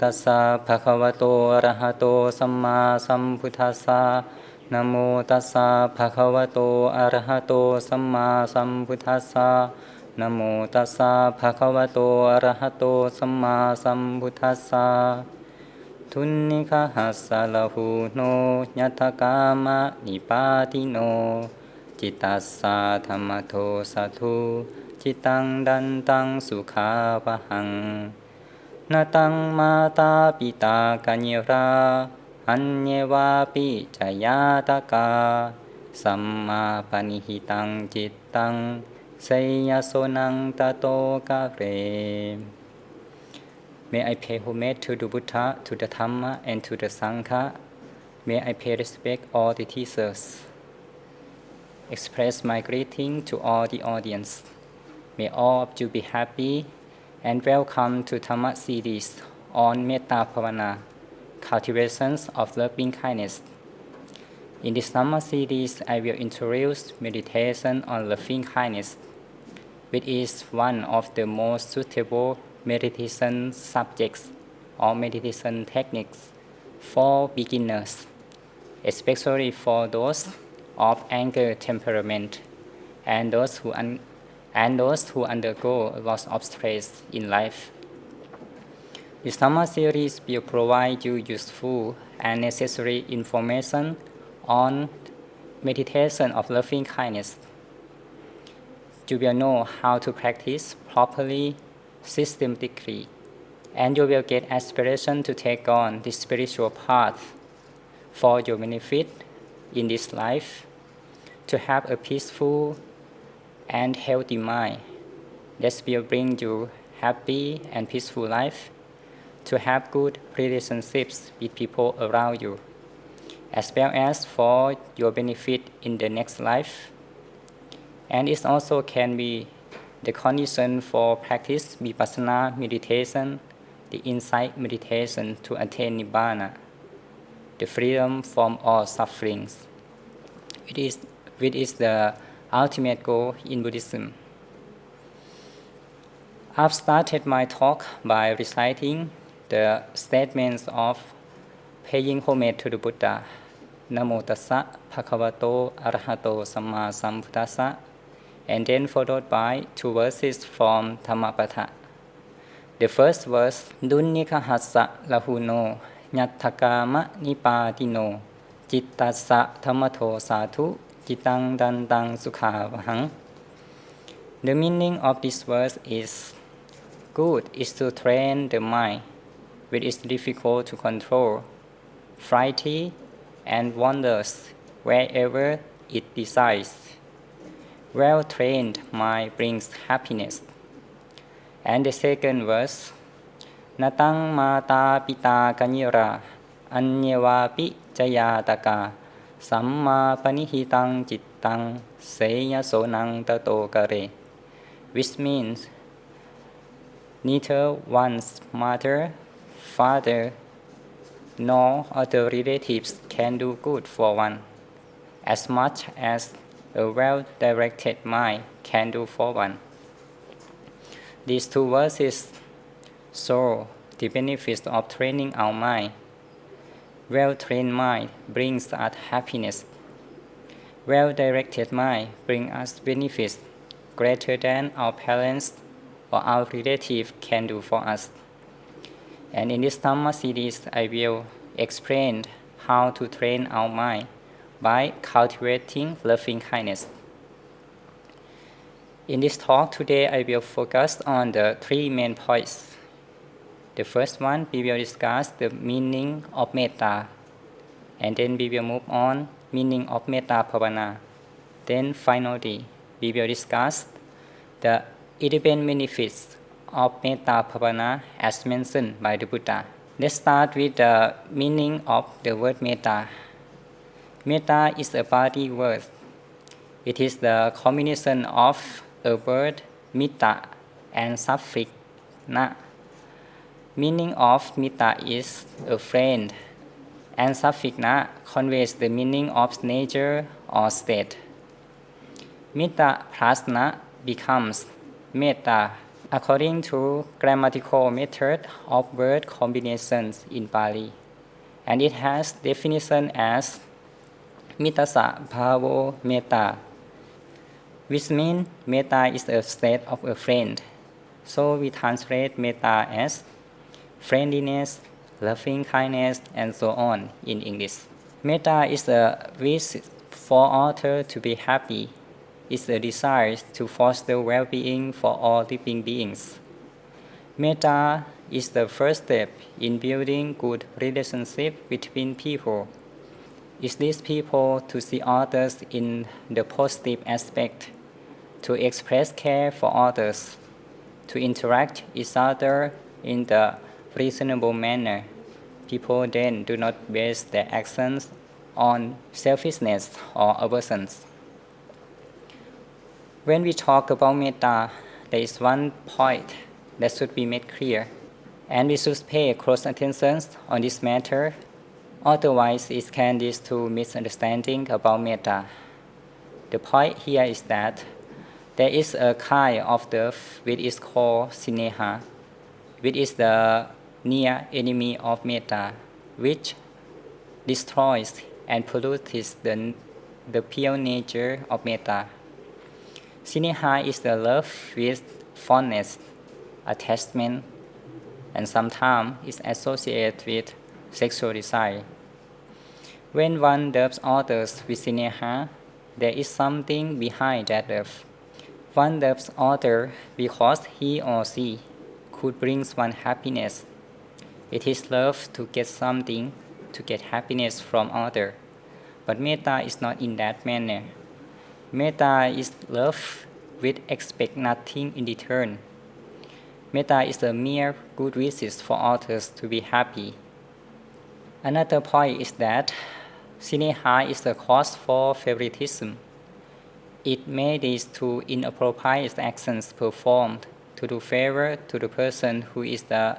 ตัสสะภะคะวะโตอะระหะโตสัมมาสัมพุทธัสสะนะโมตัสสะภะคะวะโตอะระหะโตสัมมาสัมพุทธัสสะนะโมตัสสะภะคะวะโตอะระหะโตสัมมาสัมพุทธัสสะทุนนิคหัสสะละหูโนยัตถกามะนิปาติโนจิตตัสสะธัมมโทสัทธุจิตังดันตังสุขาวะหังนาตังมาตาปิตากัญญราอัญเยวาปิจายาตกาสัมมาปณิหิตังจิตตังเสยโสนังตโตกะเร May I pay homage to the Buddha, to the Dhamma, and to the Sangha. May I pay respect all the teachers. Express my greeting to all the audience. May all of you be happy and welcome to Dhamma series on Metta Bhavana, cultivations of loving kindness. In this Dhamma series, I will introduce meditation on loving kindness, which is one of the most suitable meditation subjects or meditation techniques for beginners, especially for those of anger temperament and those who undergo lots of stress in life. This Dhamma series will provide you useful and necessary information on meditation of loving kindness. You will know how to practice properly, systematically, and you will get aspiration to take on this spiritual path for your benefit in this life, to have a peaceful and healthy mind that will bring you happy and peaceful life, to have good relationships with people around you, as well as for your benefit in the next life. And it also can be the condition for practice vipassana meditation, the insight meditation to attain nibbana, the freedom from all sufferings, which is the ultimate goal in Buddhism. I've started my talk by reciting the statements of paying homage to the Buddha. Namo tassa bhagavato arahato samma sambuddhassa, and then followed by two verses from Dhammapada. The first verse, Dunnika hassa lahuno nyathakama nipatino jittassa dhammato sathu jitang dandang sukhavahang. The meaning of this verse is, good is to train the mind, which is difficult to control, flighty and wanders wherever it desires. Well-trained mind brings happiness. And the second verse, Natang mata pita kanyira anyevapi jayataka samma panihitang jittang seya sonang tato kare, which means neither one's mother, father, nor other relatives can do good for one, as much as a well-directed mind can do for one. These two verses show the benefits of training our mind. Well-trained mind brings us happiness. Well-directed mind brings us benefits greater than our parents or our relatives can do for us. And in this Dhamma series, I will explain how to train our mind by cultivating loving kindness. In this talk today, I will focus on the three main points. The first one, we will discuss the meaning of metta, and then we will move on meaning of Metta Bhavana. Then finally, we will discuss the 11 benefits of Metta Bhavana as mentioned by the Buddha. Let's start with the meaning of the word metta. Metta is a Pali word. It is the combination of a word mitta and suffix na. Meaning of mitta is a friend, and suffix na conveys the meaning of nature or state. Mitta plus na becomes metta, according to grammatical method of word combinations in Pali, and it has definition as Mittasa Bhavo Metta, which means metta is a state of a friend. So we translate metta as friendliness, loving kindness, and so on in English. Metta is a wish for others to be happy. It's a desire to foster well-being for all living beings. Metta is the first step in building good relationship between people. It leads people to see others in the positive aspect, to express care for others, to interact with each other in the reasonable manner. People then do not base their actions on selfishness or aversions. When we talk about metta, there is one point that should be made clear, and we should pay close attention on this matter. Otherwise, it can lead to misunderstanding about metta. The point here is that there is a kind of love which is called sineha, which is the near enemy of metta, which destroys and pollutes the pure nature of metta. Sineha is the love with fondness, attachment, and sometimes is associated with sexual desire. When one loves others with sineha, there is something behind that love. One loves others because he or she could bring one happiness. It is love to get something, to get happiness from others. But metta is not in that manner. Metta is love which expect nothing in return. Metta is a mere good wishes for others to be happy. Another point is that sineha is the cause for favoritism. It may lead to inappropriate actions performed to do favor to the person who is the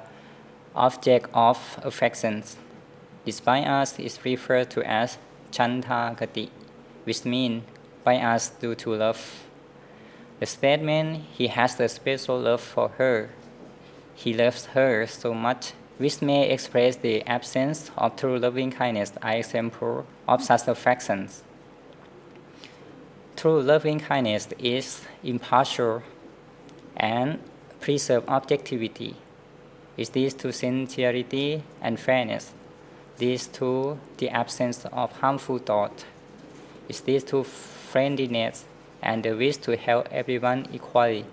object of affections. This bias is referred to as chanta gati, which means bias due to love. The statement, he has a special love for her, he loves her so much, which may express the absence of true loving kindness, are example of such affections. True loving kindness is impartial and preserve objectivity. It leads to sincerity and fairness. Leads to the absence of harmful thought. It leads to friendliness and the wish to help everyone equally.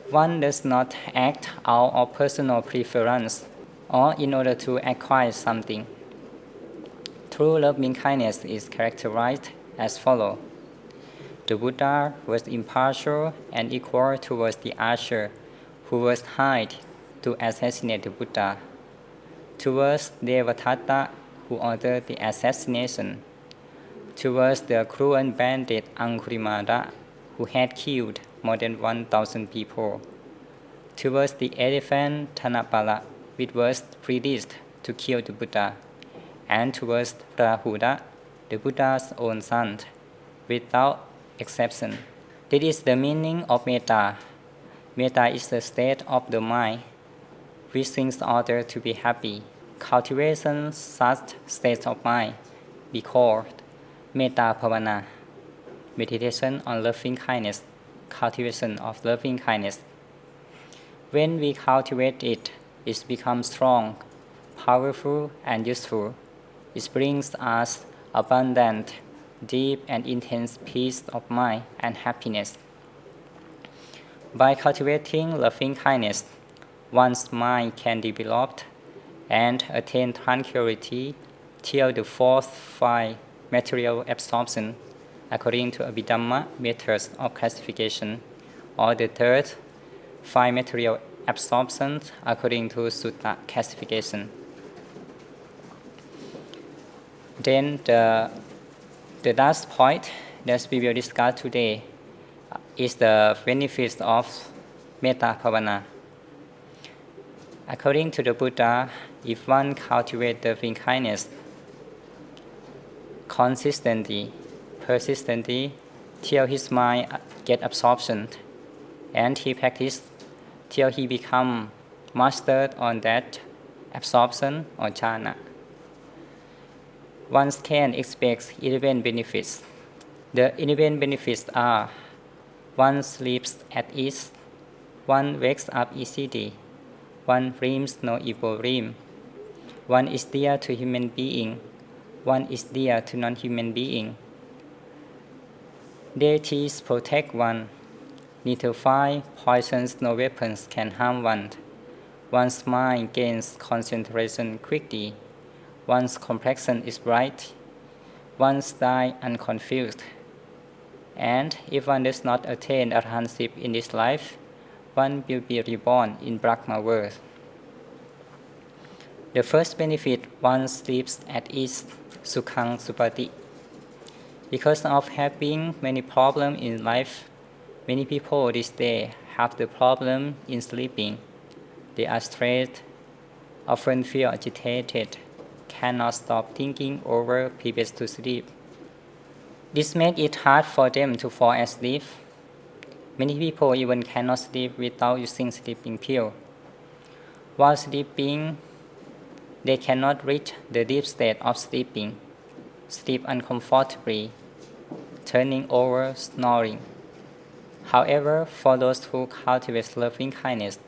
One does not act out of personal preference or in order to acquire something. True loving kindness is characterized as follows. The Buddha was impartial and equal towards the archer who was hired to assassinate the Buddha, towards Devadatta who ordered the assassination, towards the cruel bandit Angulimala who had killed more than 1,000 people, towards the elephant Thanapala which was released to kill the Buddha, and towards Rahuda, the Buddha's own son, without exception. This is the meaning of metta. Metta is the state of the mind wishing others to be happy. Cultivation such states of mind be called Metta Bhavana, meditation on loving kindness, cultivation of loving kindness. When we cultivate it, it becomes strong, powerful, and useful. It brings us abundant, deep, and intense peace of mind and happiness. By cultivating loving kindness, one's mind can develop and attain tranquility till the fourth five material absorption, according to Abhidhamma methods of classification, or the third five material absorption, according to Sutta classification. Then the last point that we will discuss today is the benefits of Metta Bhavana. According to the Buddha, if one cultivates loving kindness consistently, persistently, till his mind get absorption, and he practiced till he become mastered on that absorption or jhana. One can expect 11 benefits. The 11 benefits are: one sleeps at ease, one wakes up easily, one dreams no evil dream, one is dear to human being, one is dear to non-human being. Deities protect one, neither fire, poisons, no weapons can harm one. One's mind gains concentration quickly, one's complexion is bright, one's die unconfused. And if one does not attain arahantship in this life, one will be reborn in Brahma world. The first benefit, one sleeps at ease, sukhang supati. Because of having many problems in life, many people this day have the problem in sleeping. They are stressed, often feel agitated, cannot stop thinking over previous to sleep. This makes it hard for them to fall asleep. Many people even cannot sleep without using sleeping pill. While sleeping, they cannot reach the deep state of sleeping, sleep uncomfortably, turning over, snoring. However, for those who cultivate loving kindness,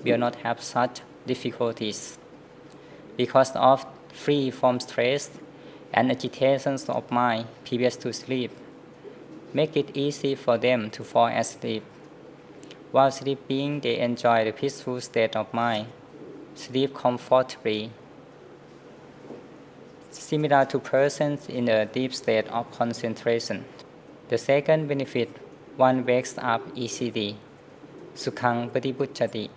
will not have such difficulties. Because of free from stress and agitations of mind previous to sleep, make it easy for them to fall asleep. While sleeping, they enjoy the peaceful state of mind, sleep comfortably, similar to persons in a deep state of concentration. The second benefit, one wakes up easily, sukhang patipucchati.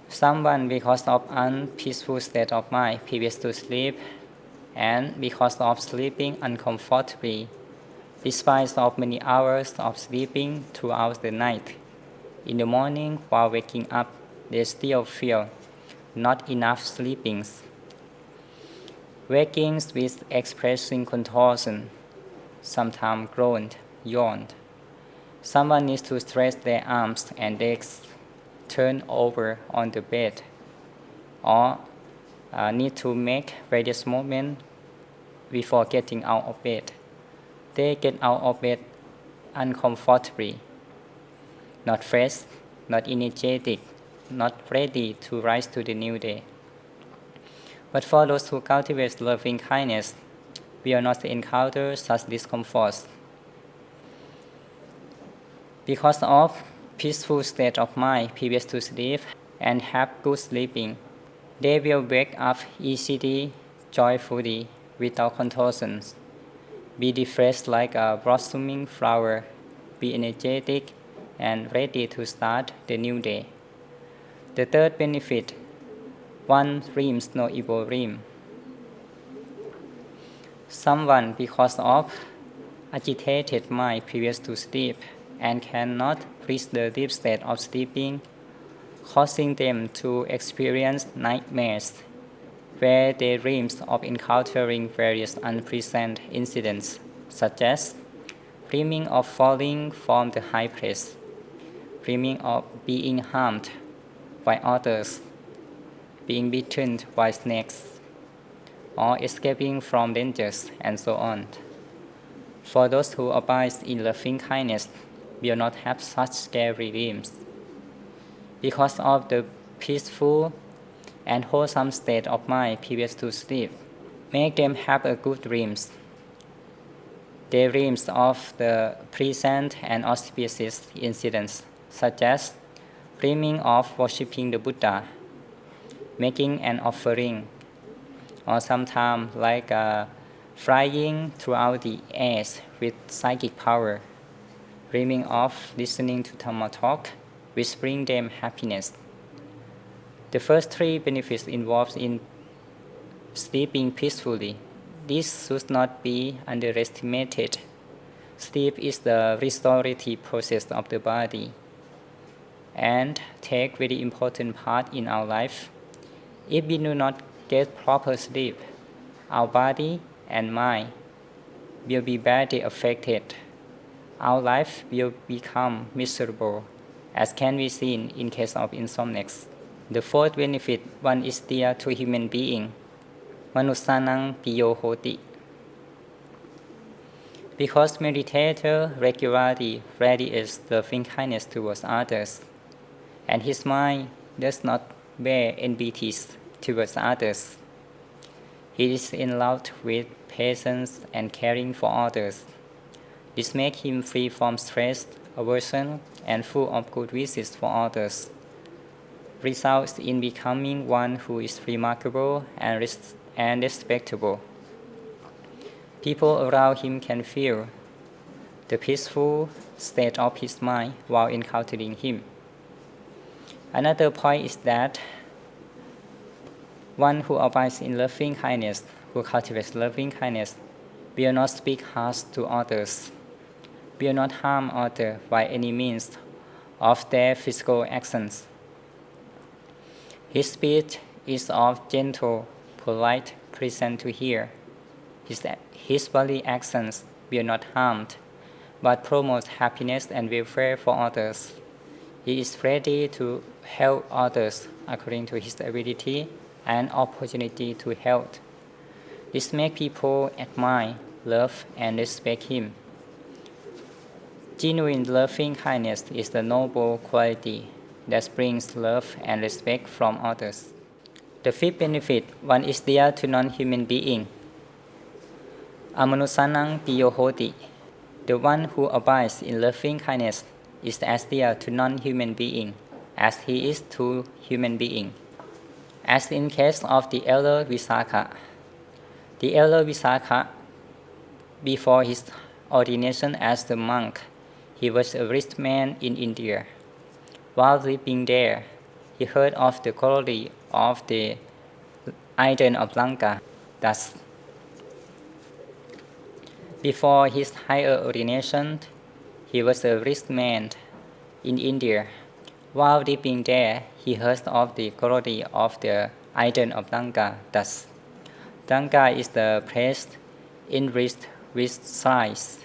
Someone, because of unpeaceful state of mind previous to sleep, and because of sleeping uncomfortably, despite of many hours of sleeping throughout the night, in the morning while waking up, they still feel not enough sleepings. Wakings with expressing contortion, sometimes groaned, yawned. Someone needs to stretch their arms and legs, turn over on the bed, or need to make various movements before getting out of bed. They get out of bed uncomfortably, not fresh, not energetic, not ready to rise to the new day. But for those who cultivate loving kindness, we will not encounter such discomforts. Because of peaceful state of mind previous to sleep and have good sleeping, they will wake up easily, joyfully, without contortions, be refreshed like a blossoming flower, be energetic and ready to start the new day. The third benefit, one dreams no evil dream. Someone, because of agitated mind previous to sleep and cannot reach the deep state of sleeping, causing them to experience nightmares where they dream of encountering various unpleasant incidents, such as dreaming of falling from the high place, dreaming of being harmed by others, being bitten by snakes, or escaping from dangers, and so on. For those who abide in loving kindness, will not have such scary dreams. Because of the peaceful and wholesome state of mind previous to sleep, make them have a good dreams. They dreams of the pleasant and auspicious incidents, such as dreaming of worshipping the Buddha, making an offering, or sometimes like flying throughout the air with psychic power, dreaming of listening to Dhamma talk, which bring them happiness. The first three benefits involved in sleeping peacefully. This should not be underestimated. Sleep is the restorative process of the body and take very important part in our life. If we do not get proper sleep, our body and mind will be badly affected. our life will become miserable, as can be seen in case of insomniacs. The fourth benefit, one is dear to human being. Manusanang piyo hoti. Because meditator regularly radiates loving kindness towards others, and his mind does not bear enmities towards others. He is endowed with patience and caring for others. This makes him free from stress, aversion, and full of good wishes for others, results in becoming one who is remarkable and respectable. People around him can feel the peaceful state of his mind while encountering him. Another point is that one who abides in loving kindness, who cultivates loving kindness, will not speak harsh to others, will not harm others by any means of their physical actions. His speech is of gentle, polite, pleasant to hear. His body actions will not harm, but promote happiness and welfare for others. He is ready to help others according to his ability and opportunity to help. This makes people admire, love, and respect him. Genuine loving kindness is the noble quality that brings love and respect from others. The fifth benefit, one is dear to non-human being. Amanusanang piyo hoti. The one who abides in loving kindness is as dear to non-human being as he is to human being. As in case of the elder Visakha. The elder Visakha, before his ordination as the monk, he was a rich man in India. While living there, he heard of the glory of the island of Lanka. Thus, before his higher ordination, he was a rich man in India. While living there, he heard of the glory of the island of Lanka. Thus, Lanka is the place enriched with sighs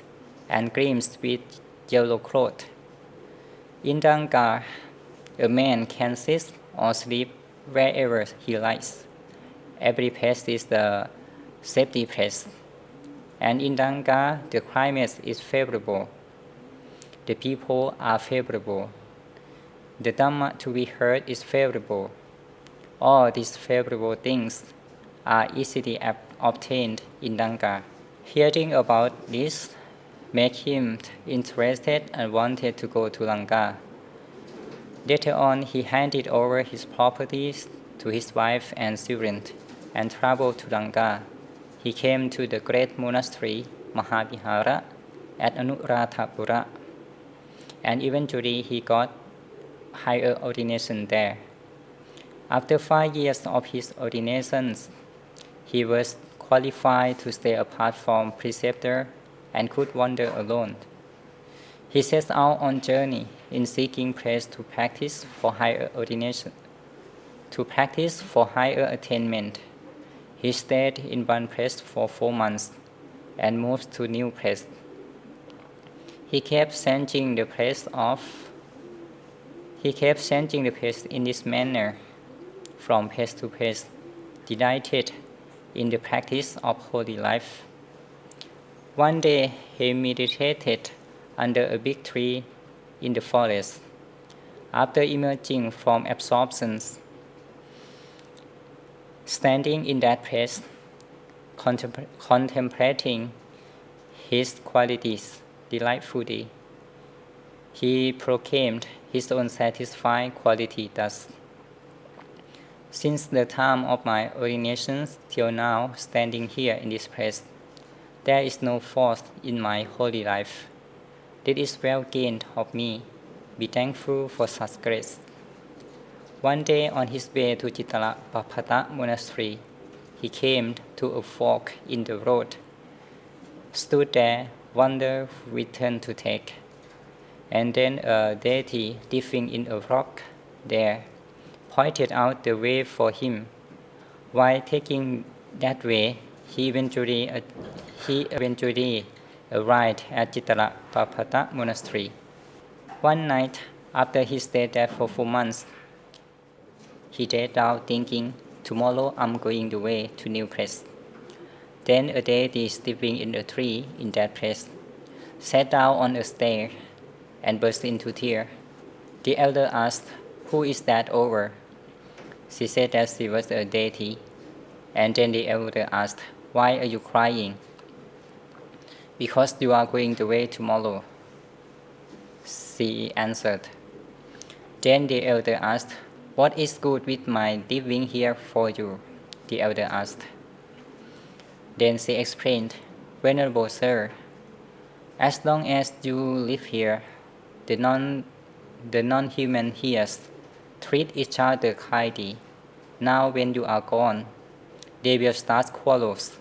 and gleams with yellow cloth. In Lanka, a man can sit or sleep wherever he likes. Every place is the safety place. And in Lanka, the climate is favorable. The people are favorable. The Dhamma to be heard is favorable. All these favorable things are easily obtained in Lanka. Hearing about this made him interested and wanted to go to Lanka. Later on, he handed over his properties to his wife and children and traveled to Lanka. He came to the great monastery Mahavihara at Anuradhapura, and eventually he got higher ordination there. After 5 years of his ordinations, he was qualified to stay apart from preceptor and could wander alone. He sets out on journey in seeking place to practice for higher ordination, to practice for higher attainment. He stayed in one place for 4 months and moved to new place. He kept changing the place in this manner, from place to place, delighted in the practice of holy life. One day he meditated under a big tree in the forest. After emerging from absorptions, standing in that place, contemplating his qualities delightfully, he proclaimed his own satisfying quality thus: "Since the time of my ordination till now, standing here in this place, there is no fault in my holy life. It is well gained of me. Be thankful for such grace." One day on his way to Chittalapaphata monastery, he came to a fork in the road, stood there, wondered which turn to take, and then a deity living in a rock there pointed out the way for him. While taking that way, he eventually arrived at Chittarapapata monastery. One night, after he stayed there for 4 months, he dared out thinking, tomorrow I'm going away to new place. Then a deity sleeping in a tree in that place sat down on a stair and burst into tears. The elder asked, "Who is that over?" She said that she was a deity. And then the elder asked, "Why are you crying?" "Because you are going away tomorrow," she answered. Then the elder asked, "What is good with my living here for you?" the elder asked. Then she explained, "Venerable sir, as long as you live here, the non-human here treat each other kindly. Now when you are gone, they will start quarrels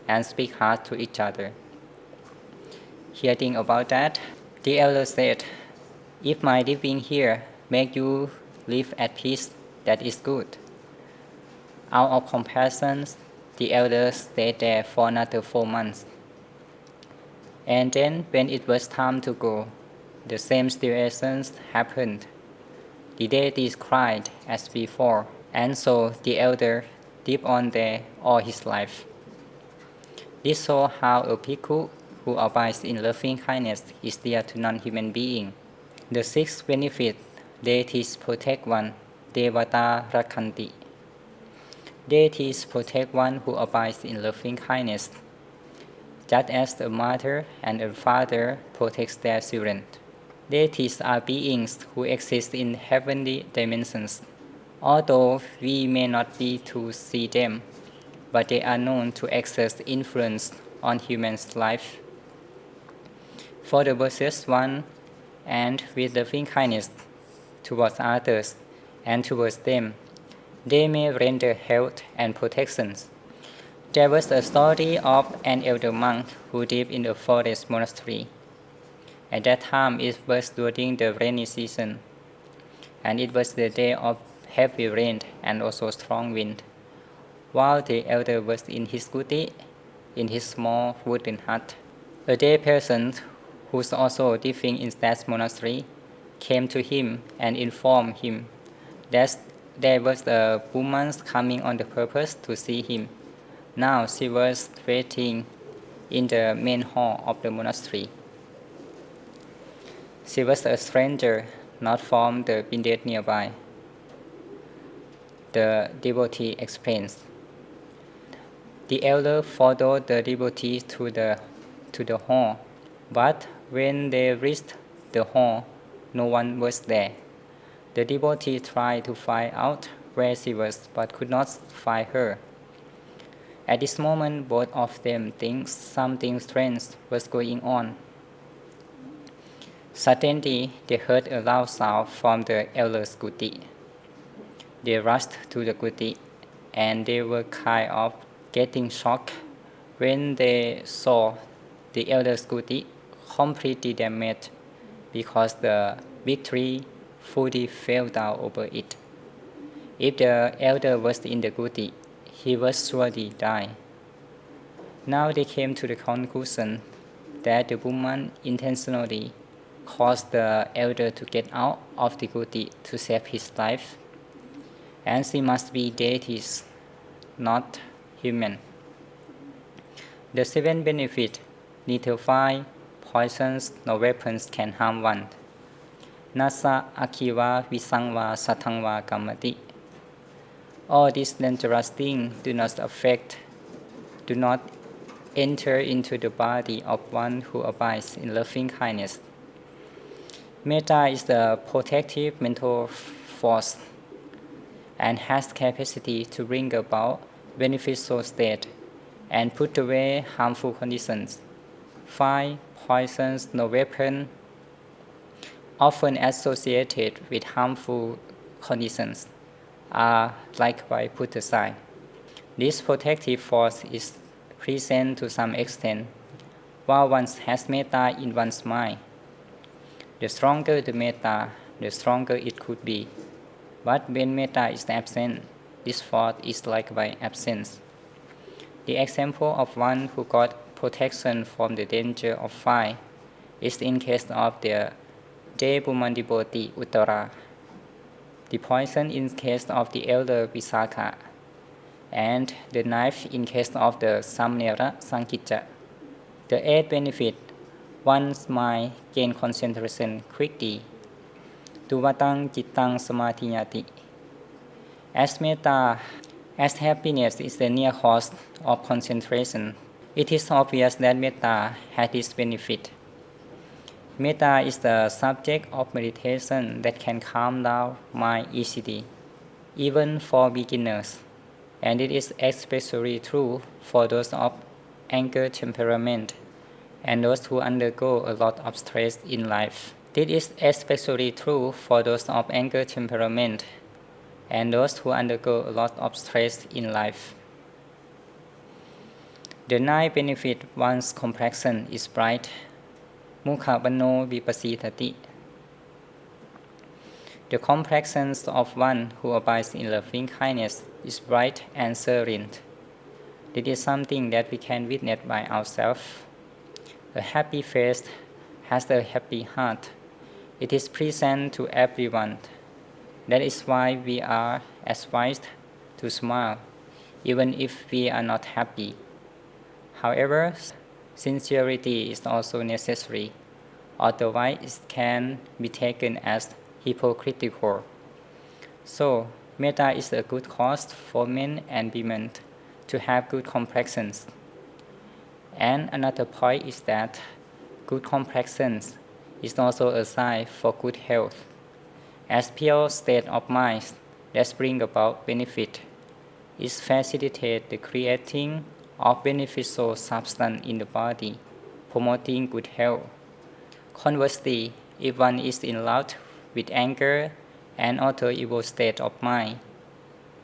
and speak hard to each other." Hearing about that, the elder said, "If my living here make you live at peace, that is good." Out of compassion, the elder stayed there for another 4 months. And then, when it was time to go, the same situations happened. The deities cried as before, and so the elder lived on there all his life. This shows how a bhikkhu who abides in loving kindness is dear to non-human beings. The sixth benefit: deities protect one, Theravada rakhanti. Deities protect one who abides in loving kindness, just as a mother and a father protect their children. Deities are beings who exist in heavenly dimensions. Although we may not be to see them, but they are known to exert influence on humans' life. For the virtuous one, and with loving kindness towards others and towards them, they may render help and protection. There was a story of an elder monk who lived in a forest monastery. At that time it was during the rainy season, and it was the day of heavy rain and also strong wind. While the elder was in his kuti, in his small wooden hut, a day person who was also living in that monastery came to him and informed him that there was a woman coming on the purpose to see him. Now she was waiting in the main hall of the monastery. She was a stranger, not from the village nearby. The devotee explains. The elder followed the devotee to the hall, but when they reached the hall, no one was there. The devotee tried to find out where she was, but could not find her. At this moment, both of them think something strange was going on. Suddenly, they heard a loud sound from the elder's kuti. They rushed to the kuti, and they were kind of getting shocked when they saw the elder's kuti completely damaged because the big tree fully fell down over it. If the elder was in the kuti, he would surely die. Now they came to the conclusion that the woman intentionally caused the elder to get out of the kuti to save his life, and she must be deities, not human. The seventh benefit: neither fire, poisons, nor weapons can harm one. Nasa akiva visangva satangva kamati. All these dangerous things do not enter into the body of one who abides in loving kindness. Metta is the protective mental force and has capacity to bring about beneficial state and put away harmful conditions. Fire, poisons, no weapon, often associated with harmful conditions, are likewise put aside. This protective force is present to some extent while one has metta in one's mind. The stronger the metta, the stronger it could be. But when metta is absent, this force is likewise absent. The example of one who got protection from the danger of fire is in case of the Debumandiboti Uttara, the poison in case of the elder Visakha, and the knife in case of the Samnera Sankitja. The eighth benefit, one's mind gain concentration quickly. Duvatang Chittang Samadhinyati. As metta, as happiness is the near cause of concentration, it is obvious that metta has this benefit. Metta is the subject of meditation that can calm down mind easily, even for beginners, and it is especially true for those of anger temperament and those who undergo a lot of stress in life. This is especially true for those of anger temperament and those who undergo a lot of stress in life. The ninth benefit, one's complexion is bright. Mukhabano vipasitati. The complexion of one who abides in loving kindness is bright and serene. This is something that we can witness by ourselves. A happy face has a happy heart. It is present to everyone. That is why we are advised to smile, even if we are not happy. However, sincerity is also necessary, otherwise it can be taken as hypocritical. So, metta is a good cause for men and women to have good complexions. And another point is that good complexions is also a sign for good health, as pure state of mind that bring about benefit. It facilitates the creating of beneficial substance in the body, promoting good health. Conversely, if one is in love with anger and other evil state of mind,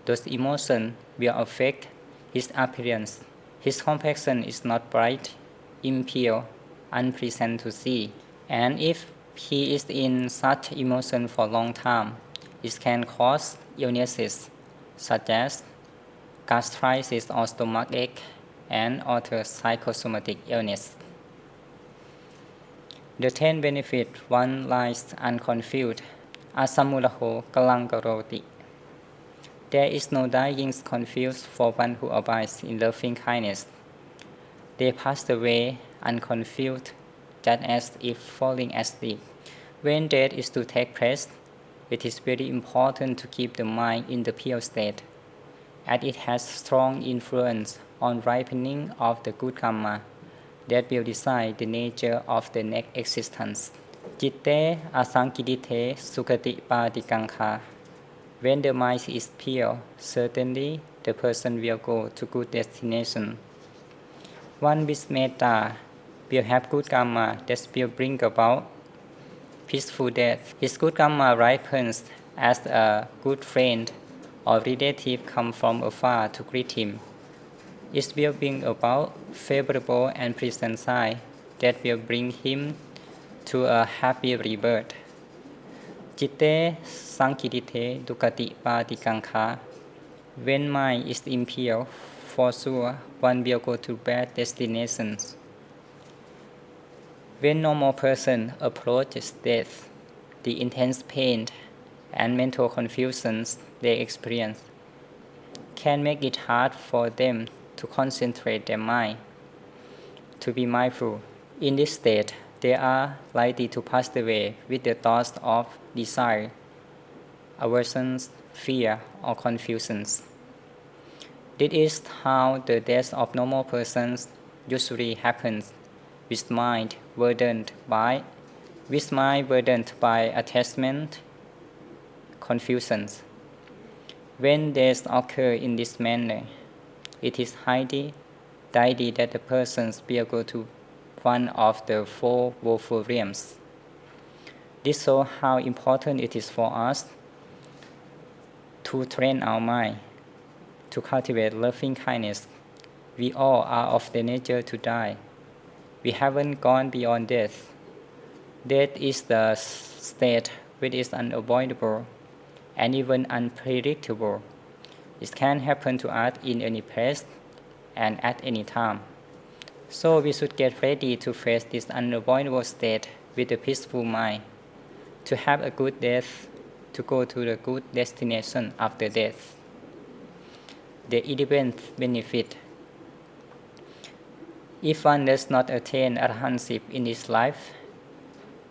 those emotions will affect his appearance. His complexion is not bright, impure, unpleasant to see, and if he is in such emotion for a long time, it can cause illnesses such as gastritis or stomachache and other psychosomatic illness. The 10th benefit, one lies unconfused, asamulaho kalankaroti. There is no dying confused for one who abides in loving kindness. They pass away unconfused, just as if falling asleep. When death is to take place, it is very important to keep the mind in the pure state, as it has strong influence on ripening of the good karma that will decide the nature of the next existence. Citte asankidite sukhati padikankha. When the mind is pure, certainly the person will go to good destination. One with metta will have good karma that will bring about peaceful death. His good karma ripens as a good friend or relative come from afar to greet him. It will bring about favorable and pleasant sign that will bring him to a happy rebirth. Citte sankidite dukati padikankha. When mind is impure, for sure one will go to bad destinations. When normal person approaches death, the intense pain and mental confusions they experience can make it hard for them to concentrate their mind, to be mindful. In this state, they are likely to pass away with the thoughts of desire, aversions, fear, or confusions. This is how the death of normal persons usually happens, with mind burdened by attachment, confusions. When deaths occur in this manner, it is highly likely that the persons will go to one of the four woeful realms. This shows how important it is for us to train our mind, to cultivate loving kindness. We all are of the nature to die. We haven't gone beyond death. Death is the state which is unavoidable and even unpredictable. It can happen to us in any place and at any time. So we should get ready to face this unavoidable state with a peaceful mind, to have a good death, to go to the good destination after death. The 11th benefit. If one does not attain arahantship in this life,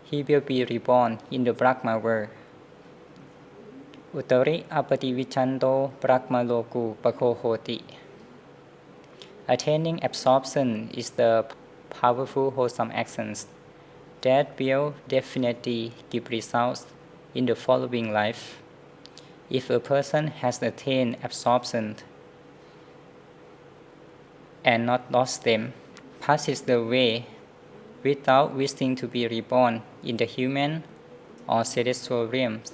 he will be reborn in the Brahma world. Uttari apativichando Brahma loku pakohoti. Attaining absorption is the powerful wholesome actions that will definitely give results in the following life. If a person has attained absorption and not lost them, passes the way without wishing to be reborn in the human or celestial realms,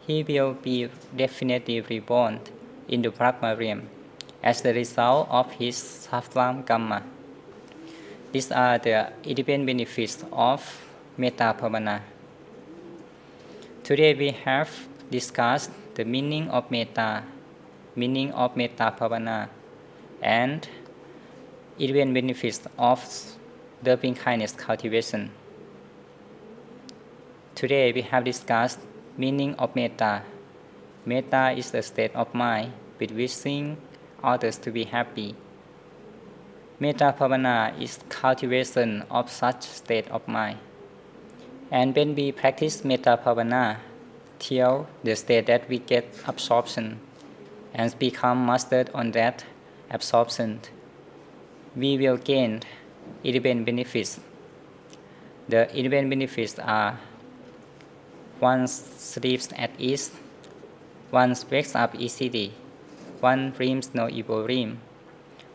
he will be definitely reborn in the Brahma realm as the result of his sattvam karma. These are the 11 benefits of Metta Bhavana. Today we have discussed the meaning of Metta Bhavana, and 11 benefits of loving kindness cultivation. Today we have discussed meaning of Metta. Metta is the state of mind with wishing others to be happy. Metta Bhavana is cultivation of such state of mind. And when we practice Metta Bhavana till the state that we get absorption and become mastered on that absorption, we will gain 11 benefits. The 11 benefits are: one sleeps at ease, one wakes up easily, one dreams no evil dream,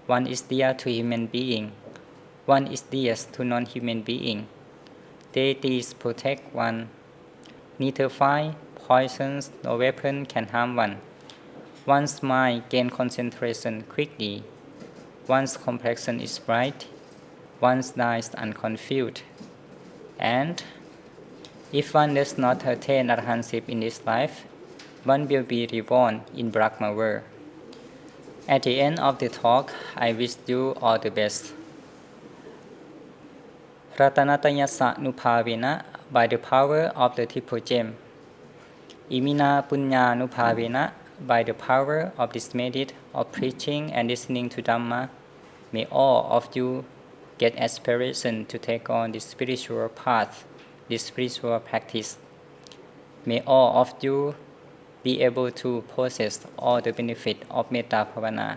one is dear to human being, one is dear to non-human being, deities protect one, neither fire, poisons, nor weapon can harm one, one's mind gains concentration quickly, one's complexion is bright, one's eyes unconfused, and if one does not attain arahantship in this life, one will be reborn in Brahma world. At the end of the talk, I wish you all the best. Ratanatayasa nupavena, by the power of the triple gem. Imina punya nupavena, by the power of this method of preaching and listening to Dhamma, may all of you get aspiration to take on the spiritual path, the spiritual practice. May all of you be able to possess all the benefit of Metta Bhavana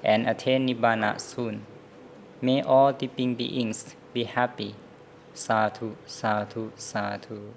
and attain Nibbana soon. May all living beings be happy. Sadhu, sadhu, sadhu.